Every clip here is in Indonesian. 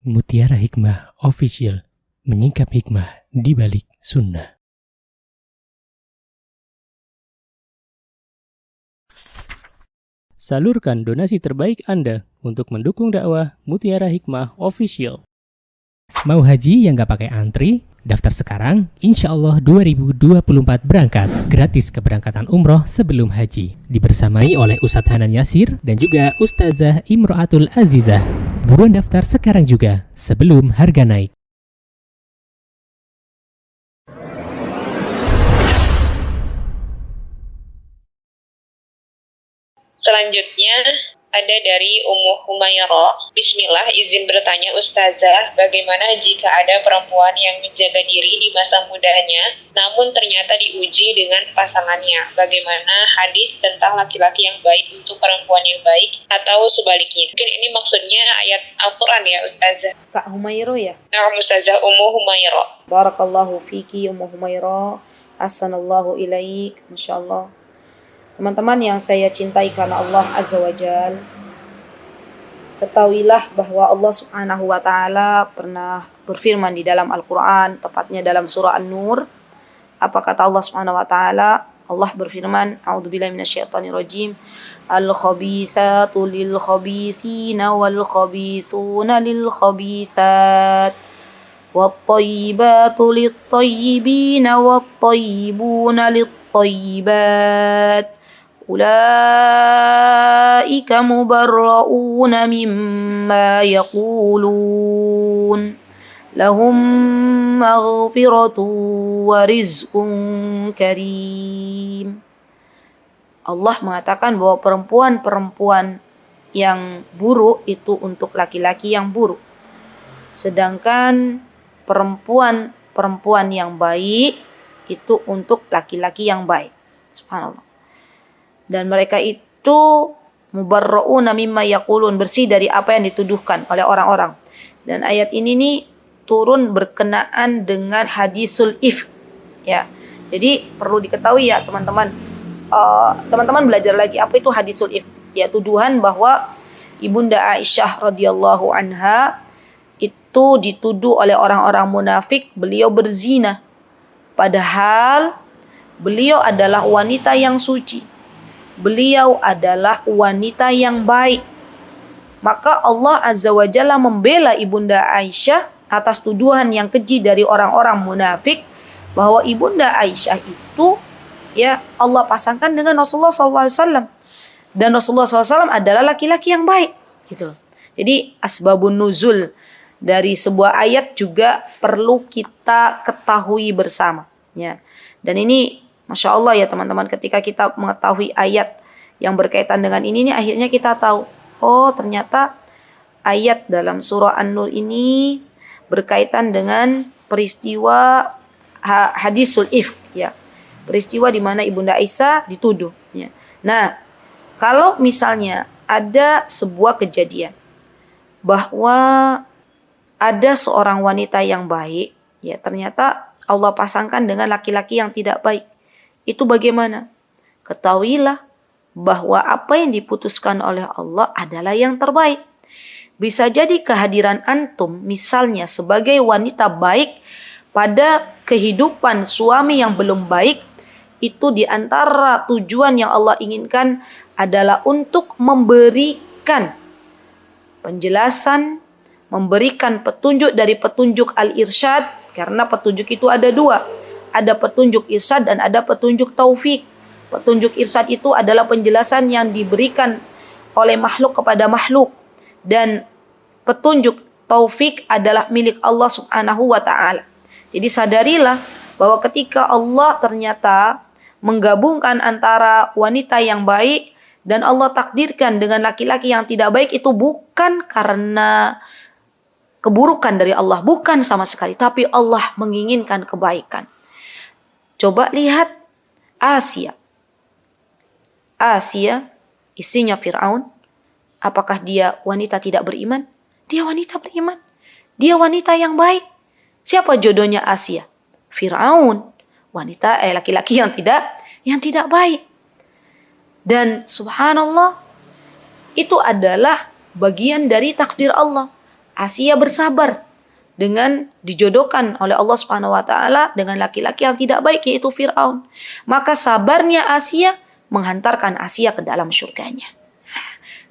Mutiara Hikmah Official, menyingkap hikmah di balik sunnah. Salurkan donasi terbaik Anda untuk mendukung dakwah Mutiara Hikmah Official. Mau haji yang gak pakai antri? Daftar sekarang, insya Allah 2024 berangkat. Gratis keberangkatan umroh sebelum haji. Dibersamai oleh Ustadz Hanan Yasir dan juga Ustazah Imro'atul Azizah. Buruan daftar sekarang juga, sebelum harga naik. Selanjutnya ada dari Ummu Humairah. Bismillah, izin bertanya Ustazah, bagaimana jika ada perempuan yang menjaga diri di masa mudanya, namun ternyata diuji dengan pasangannya? Bagaimana hadis tentang laki-laki yang baik untuk perempuan yang baik, atau sebaliknya? Mungkin ini maksudnya ayat Al-Quran ya Ustazah. Kak Humairah ya? Nah, Ustazah Ummu Humairah. Barakallahu fiki Ummu Humairah. Ahsanallahu ilaik. Masya Allah. Teman-teman yang saya cintai karena Allah Azza wa Jal, ketahuilah bahwa Allah Subhanahu wa Ta'ala pernah berfirman di dalam Al-Quran, tepatnya dalam surah An-Nur. Apa kata Allah Subhanahu wa Ta'ala? Allah berfirman, A'udzubillahi minasyaitonirrajim, Al-khabithatu lil-khabithina wal-khabithuna lil-khabithat, wat-tayyibatu lit-tayyibina wat-tayyibuna lit-tayyibat. Ulaika mubarra'una mimma yaqulun lahum maghfiratun wa rizqun karim. Allah mengatakan bahwa perempuan-perempuan yang buruk itu untuk laki-laki yang buruk, sedangkan perempuan-perempuan yang baik itu untuk laki-laki yang baik. Subhanallah. Dan mereka itu mubarra'una mimma yaqulun, bersih dari apa yang dituduhkan oleh orang-orang. Dan ayat ini nih turun berkenaan dengan hadisul ifk ya. Jadi perlu diketahui ya teman-teman. Teman-teman belajar lagi apa itu hadisul ifk, ya tuduhan bahwa Ibunda Aisyah radhiyallahu anha itu dituduh oleh orang-orang munafik beliau berzina, padahal beliau adalah wanita yang suci. Beliau adalah wanita yang baik. Maka Allah Azza wa Jalla membela Ibunda Aisyah atas tuduhan yang keji dari orang-orang munafik bahwa Ibunda Aisyah itu ya Allah pasangkan dengan Rasulullah SAW. Dan Rasulullah SAW adalah laki-laki yang baik. Gitu. Jadi asbabun nuzul dari sebuah ayat juga perlu kita ketahui bersama. Ya. Dan ini Masya Allah ya teman-teman, ketika kita mengetahui ayat yang berkaitan dengan ini akhirnya kita tahu, oh ternyata ayat dalam surah An-Nur ini berkaitan dengan peristiwa hadisul ifk ya. Peristiwa di mana Ibunda Aisyah dituduh ya. Nah, kalau misalnya ada sebuah kejadian bahwa ada seorang wanita yang baik ya, ternyata Allah pasangkan dengan laki-laki yang tidak baik. Itu bagaimana? Ketahuilah bahwa apa yang diputuskan oleh Allah adalah yang terbaik. Bisa jadi kehadiran antum misalnya sebagai wanita baik pada kehidupan suami yang belum baik, itu diantara tujuan yang Allah inginkan adalah untuk memberikan penjelasan, memberikan petunjuk dari petunjuk al-irsyad, karena petunjuk itu ada dua. Ada petunjuk irsyad dan ada petunjuk taufik. Petunjuk irsyad itu adalah penjelasan yang diberikan oleh makhluk kepada makhluk. Dan petunjuk taufik adalah milik Allah Subhanahu wa Ta'ala. Jadi sadarilah bahwa ketika Allah ternyata menggabungkan antara wanita yang baik dan Allah takdirkan dengan laki-laki yang tidak baik, itu bukan karena keburukan dari Allah, bukan sama sekali, tapi Allah menginginkan kebaikan. Coba lihat Asia. Asia, istrinya Fir'aun. Apakah dia wanita tidak beriman? Dia wanita beriman. Dia wanita yang baik. Siapa jodohnya Asia? Fir'aun. Wanita, laki-laki yang tidak baik. Dan subhanallah, itu adalah bagian dari takdir Allah. Asia bersabar dengan dijodohkan oleh Allah Subhanahu wa taala dengan laki-laki yang tidak baik, yaitu Firaun. Maka sabarnya Asia menghantarkan Asia ke dalam surganya.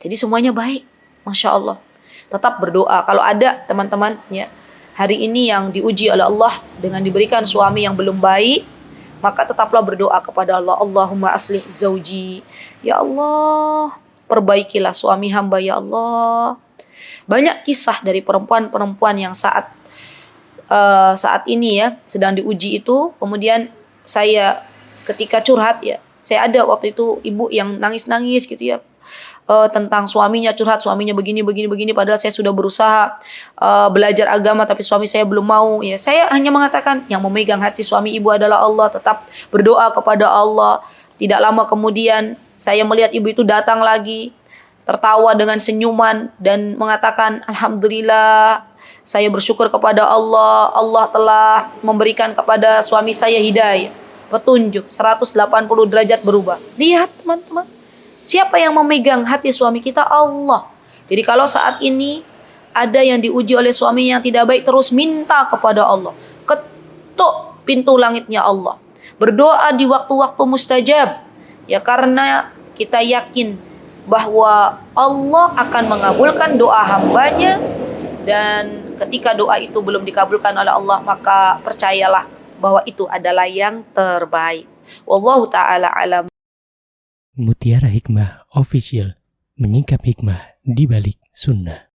Jadi semuanya baik, Masya Allah. Tetap berdoa. Kalau ada teman-teman ya, hari ini yang diuji oleh Allah dengan diberikan suami yang belum baik, maka tetaplah berdoa kepada Allah. Allahumma aslih zauji. Ya Allah, perbaikilah suami hamba ya Allah. Banyak kisah dari perempuan-perempuan yang saat ini ya sedang diuji itu. Kemudian saya ketika curhat ya, saya ada waktu itu ibu yang nangis-nangis gitu ya, tentang suaminya, curhat suaminya begini padahal saya sudah berusaha belajar agama tapi suami saya belum mau ya. Saya hanya mengatakan yang memegang hati suami ibu adalah Allah, tetap berdoa kepada Allah. Tidak lama kemudian saya melihat ibu itu datang lagi, tertawa dengan senyuman dan mengatakan, alhamdulillah, saya bersyukur kepada Allah. Allah telah memberikan kepada suami saya hidayah, petunjuk 180 derajat berubah. Lihat teman-teman, siapa yang memegang hati suami kita? Allah. Jadi kalau saat ini ada yang diuji oleh suami yang tidak baik, terus minta kepada Allah. Ketuk pintu langitnya Allah. Berdoa di waktu-waktu mustajab. Ya karena kita yakin bahwa Allah akan mengabulkan doa hambanya. Dan ketika doa itu belum dikabulkan oleh Allah, maka percayalah bahwa itu adalah yang terbaik. Wallahu ta'ala alam. Mutiara Hikmah Official, menyingkap hikmah di balik sunnah.